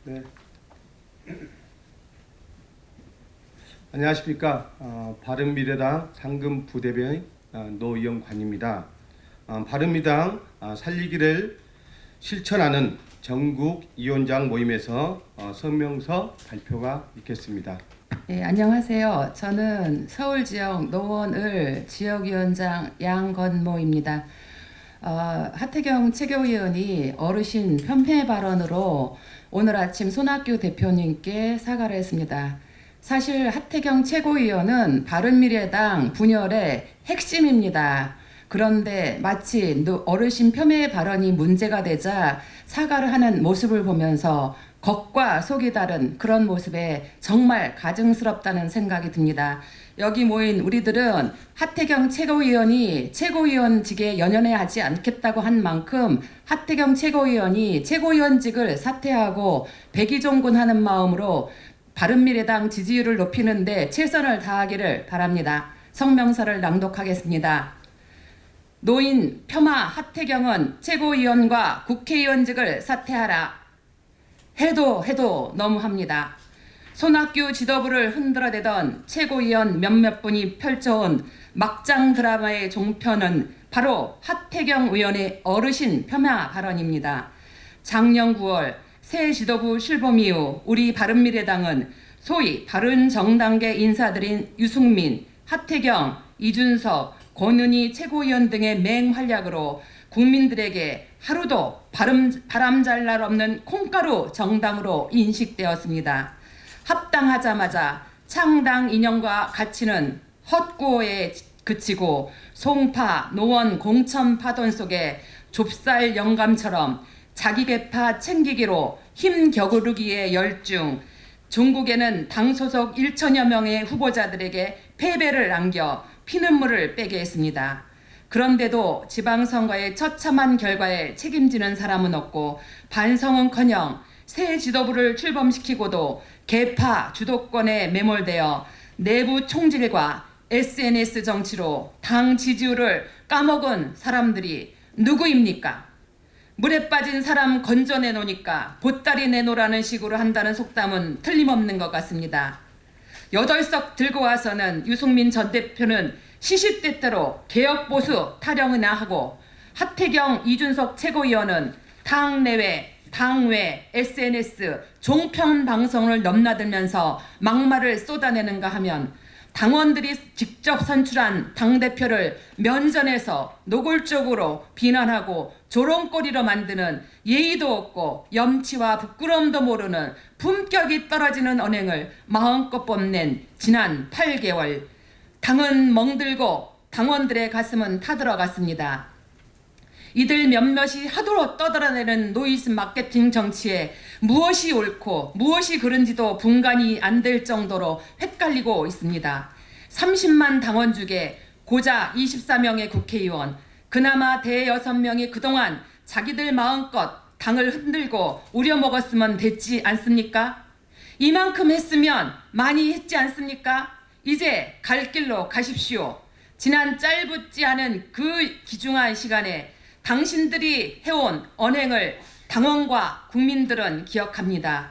네. 안녕하십니까. 바른미래당 상금 부대변인 노영관입니다. 바른미래당 살리기를 실천하는 전국 위원장 모임에서 성명서 발표가 있겠습니다. 네, 안녕하세요. 저는 서울지역 노원을 지역위원장 양건모입니다. 하태경 최고위원이 어르신 편패 발언으로 오늘 아침 손학규 대표님께 사과를 했습니다. 사실 하태경 최고위원은 바른미래당 분열의 핵심입니다. 그런데 마치 어르신 폄훼 발언이 문제가 되자 사과를 하는 모습을 보면서 겉과 속이 다른 그런 모습에 정말 가증스럽다는 생각이 듭니다. 여기 모인 우리들은 하태경 최고위원이 최고위원직에 연연하지 않겠다고 한 만큼 하태경 최고위원이 최고위원직을 사퇴하고 백의종군하는 마음으로 바른미래당 지지율을 높이는 데 최선을 다하기를 바랍니다. 성명서를 낭독하겠습니다. 노인 폄하 하태경은 최고위원과 국회의원직을 사퇴하라. 해도 너무합니다. 손학규 지도부를 흔들어대던 최고위원 몇몇 분이 펼쳐온 막장 드라마의 종편은 바로 하태경 의원의 어르신 폄하 발언입니다. 작년 9월 새 지도부 출범 이후 우리 바른미래당은 소위 바른정당계 인사들인 유승민, 하태경, 이준석, 권은희 최고위원 등의 맹활약으로 국민들에게 하루도 바람 잘 날 없는 콩가루 정당으로 인식되었습니다. 합당하자마자 창당 이념과 가치는 헛구호에 그치고 송파, 노원, 공천 파돈 속에 좁쌀 영감처럼 자기 계파 챙기기로 힘 겨루기에 열중, 중국에는 당 소속 1천여 명의 후보자들에게 패배를 안겨 피눈물을 빼게 했습니다. 그런데도 지방선거의 처참한 결과에 책임지는 사람은 없고 반성은커녕 새 지도부를 출범시키고도 계파 주도권에 매몰되어 내부 총질과 SNS 정치로 당 지지율을 까먹은 사람들이 누구입니까? 물에 빠진 사람 건져내놓으니까 보따리 내놓으라는 식으로 한다는 속담은 틀림없는 것 같습니다. 8석 들고 와서는 유승민 전 대표는 시시때때로 개혁보수 타령이나 하고 하태경, 이준석 최고위원은 당 내외, 당외, SNS, 종편 방송을 넘나들면서 막말을 쏟아내는가 하면 당원들이 직접 선출한 당대표를 면전에서 노골적으로 비난하고 조롱거리로 만드는 예의도 없고 염치와 부끄러움도 모르는 품격이 떨어지는 언행을 마음껏 뽐낸 지난 8개월 당은 멍들고 당원들의 가슴은 타들어갔습니다. 이들 몇몇이 하도록 떠들어내는 노이즈 마케팅 정치에 무엇이 옳고 무엇이 그른지도 분간이 안 될 정도로 헷갈리고 있습니다. 30만 당원 중에 고작 24명의 국회의원, 그나마 대여섯 명이 그동안 자기들 마음껏 당을 흔들고 우려먹었으면 됐지 않습니까? 이만큼 했으면 많이 했지 않습니까? 이제 갈 길로 가십시오. 지난 짧지 않은 그 귀중한 시간에 당신들이 해온 언행을 당원과 국민들은 기억합니다.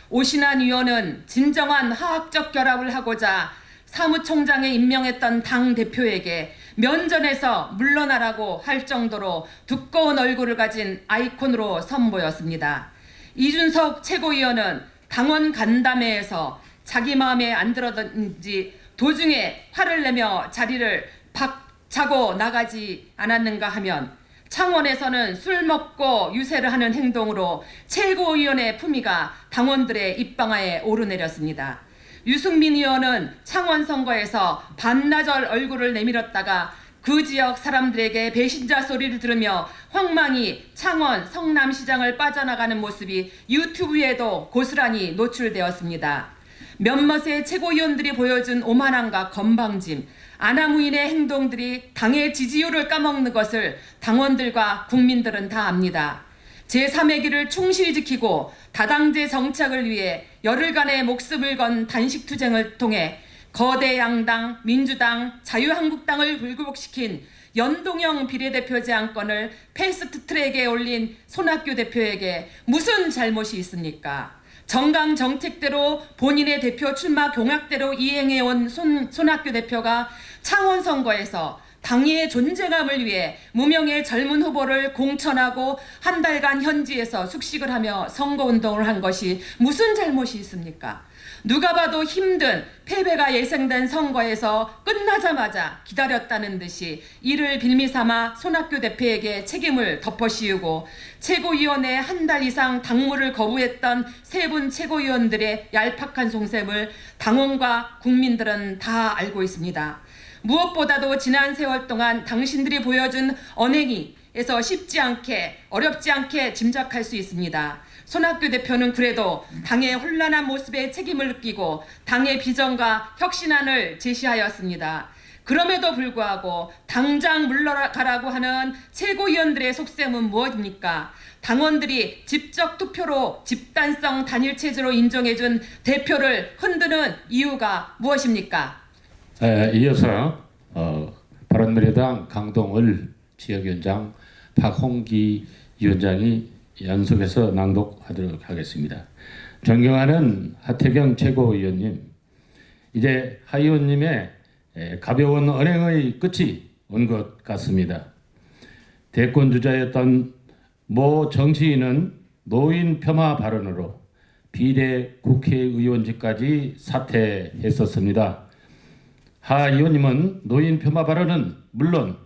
오신환 의원은 진정한 화학적 결합을 하고자 사무총장에 임명했던 당대표에게 면전에서 물러나라고 할 정도로 두꺼운 얼굴을 가진 아이콘으로 선보였습니다. 이준석 최고위원은 당원 간담회에서 자기 마음에 안 들었는지 도중에 화를 내며 자리를 박차고 나가지 않았는가 하면 창원에서는 술 먹고 유세를 하는 행동으로 최고위원의 품위가 당원들의 입방아에 오르내렸습니다. 유승민 의원은 창원 선거에서 반나절 얼굴을 내밀었다가 그 지역 사람들에게 배신자 소리를 들으며 황망히 창원 성남시장을 빠져나가는 모습이 유튜브에도 고스란히 노출되었습니다. 몇몇의 최고위원들이 보여준 오만함과 건방짐, 아나무인의 행동들이 당의 지지율을 까먹는 것을 당원들과 국민들은 다 압니다. 제3의 길을 충실히 지키고 다당제 정착을 위해 열흘간의 목숨을 건 단식투쟁을 통해 거대 양당, 민주당, 자유한국당을 굴복시킨 연동형 비례대표 제안권을 패스트트랙에 올린 손학규 대표에게 무슨 잘못이 있습니까? 정강 정책대로 본인의 대표 출마 공약대로 이행해온 손학규 대표가 창원 선거에서 당의 존재감을 위해 무명의 젊은 후보를 공천하고 한 달간 현지에서 숙식을 하며 선거운동을 한 것이 무슨 잘못이 있습니까? 누가 봐도 힘든 패배가 예상된 선거에서 끝나자마자 기다렸다는 듯이 이를 빌미삼아 손학규 대표에게 책임을 덮어씌우고 최고위원회 한 달 이상 당무를 거부했던 세 분 최고위원들의 얄팍한 속셈을 당원과 국민들은 다 알고 있습니다. 무엇보다도 지난 세월 동안 당신들이 보여준 언행에서 쉽지 않게 어렵지 않게 짐작할 수 있습니다. 손학규 대표는 그래도 당의 혼란한 모습에 책임을 느끼고 당의 비전과 혁신안을 제시하였습니다. 그럼에도 불구하고 당장 물러가라고 하는 최고위원들의 속셈은 무엇입니까? 당원들이 직접 투표로 집단성 단일체제로 인정해준 대표를 흔드는 이유가 무엇입니까? 이어서 바른미래당 강동을 지역위원장 박홍기 위원장이 연속해서 낭독하도록 하겠습니다. 존경하는 하태경 최고위원님, 이제 하 의원님의 가벼운 언행의 끝이 온 것 같습니다. 대권 주자였던 모 정치인은 노인 폄하 발언으로 비례 국회의원직까지 사퇴했었습니다. 하 의원님은 노인 폄하 발언은 물론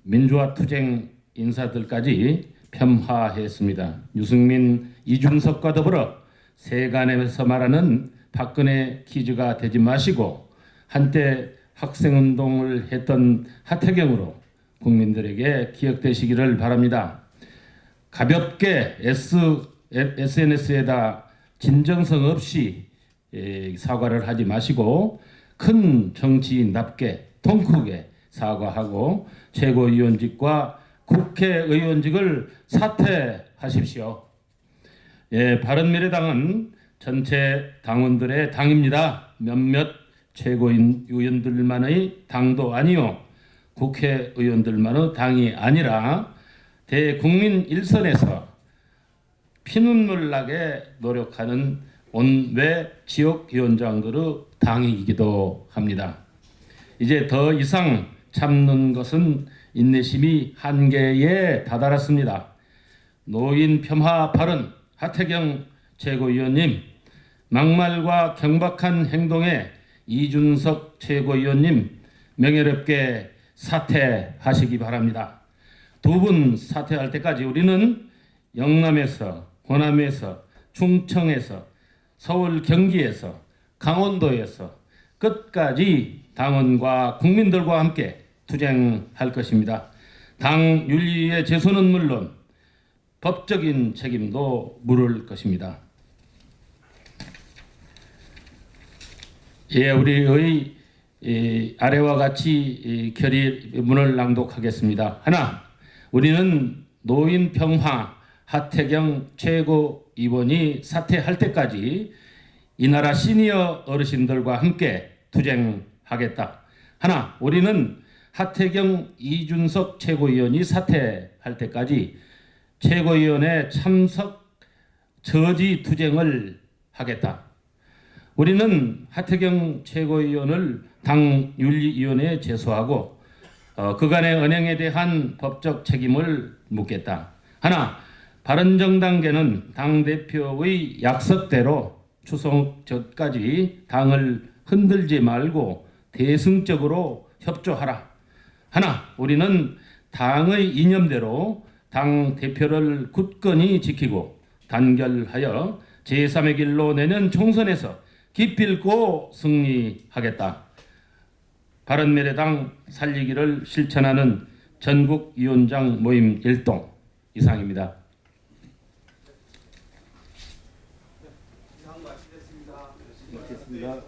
민주화 투쟁 인사들까지 폄하했습니다. 유승민, 이준석과 더불어 세간에서 말하는 박근혜 퀴즈가 되지 마시고 한때 학생운동을 했던 하태경으로 국민들에게 기억되시기를 바랍니다. 가볍게 SNS에다 진정성 없이 사과를 하지 마시고 큰 정치인답게 통크게 사과하고 최고위원직과 국회의원직을 사퇴하십시오. 바른미래당은 전체 당원들의 당입니다. 몇몇 최고인 의원들만의 당도 아니요 국회의원들만의 당이 아니라 대국민 일선에서 피눈물 나게 노력하는 온외 지역위원장들의 당이기도 합니다. 이제 더 이상 참는 것은 인내심이 한계에 다다랐습니다. 노인 폄하 발언 하태경 최고위원님, 막말과 경박한 행동에 이준석 최고위원님 명예롭게 사퇴하시기 바랍니다. 두 분 사퇴할 때까지 우리는 영남에서, 호남에서, 충청에서, 서울, 경기에서, 강원도에서 끝까지 당원과 국민들과 함께 투쟁할 것입니다. 당 윤리의 제소는 물론 법적인 책임도 물을 것입니다. 우리의 아래와 같이 결의문을 낭독하겠습니다. 하나, 우리는 노인 폄하 하태경 최고위원이 사퇴할 때까지 이 나라 시니어 어르신들과 함께 투쟁하겠다. 하나, 우리는 하태경 이준석 최고위원이 사퇴할 때까지 최고위원회 참석 저지 투쟁을 하겠다. 우리는 하태경 최고위원을 당윤리위원회에 제소하고 그간의 언행에 대한 법적 책임을 묻겠다. 하나, 바른정당계는 당대표의 약속대로 추석 전까지 당을 흔들지 말고 대승적으로 협조하라. 하나, 우리는 당의 이념대로 당 대표를 굳건히 지키고 단결하여 제3의 길로 내년 총선에서 기필코 승리하겠다. 바른미래당 살리기를 실천하는 전국위원장 모임 일동 이상입니다. 이상 마치겠습니다.